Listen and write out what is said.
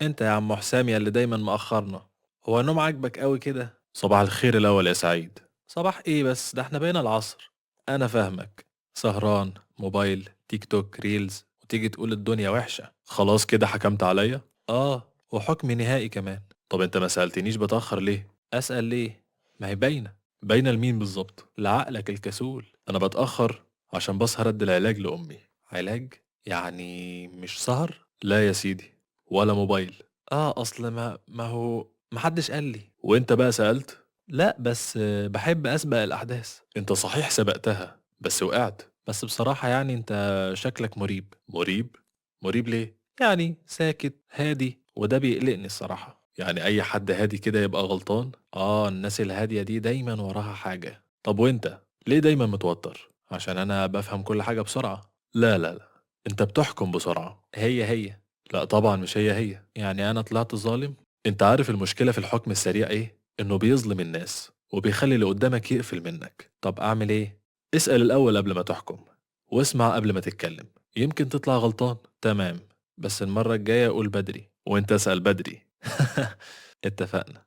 انت يا عم حسام يا اللي دايما مأخرنا. هو النوم عاجبك قوي كده؟ صباح الخير الاول يا سعيد. صباح ايه بس، ده احنا بقينا العصر. انا فاهمك. سهران موبايل تيك توك ريلز وتيجي تقول الدنيا وحشة. خلاص كده حكمت عليا؟ اه، وحكم نهائي كمان. طب انت ما سألتنيش بتأخر ليه؟ اسأل ليه؟ ما هي باينة. باينة لمين بالظبط؟ لعقلك الكسول. انا بتأخر عشان بسهر ادي العلاج لأمي. علاج؟ يعني مش سهر؟ لا يا سيدي، ولا موبايل. اصل ما هو محدش قال لي. وانت بقى سألت؟ لا بس بحب اسبق الاحداث. انت صحيح سبقتها بس وقعت. بس بصراحة يعني انت شكلك مريب. مريب؟ مريب ليه؟ يعني ساكت هادي وده بيقلقني الصراحة. يعني اي حد هادي كده يبقى غلطان؟ الناس الهادية دي دايما وراها حاجة. طب وانت ليه دايما متوتر؟ عشان انا بفهم كل حاجة بسرعة؟ لا لا لا، انت بتحكم بسرعة. هي. لا طبعا مش هي. يعني انا طلعت ظالم؟ انت عارف المشكلة في الحكم السريع ايه؟ انه بيظلم الناس وبيخلي اللي قدامك يقفل منك. طب اعمل ايه؟ اسأل الاول قبل ما تحكم، واسمع قبل ما تتكلم. يمكن تطلع غلطان. تمام، بس المرة الجاية قول بدري وانت اسأل بدري. اتفقنا.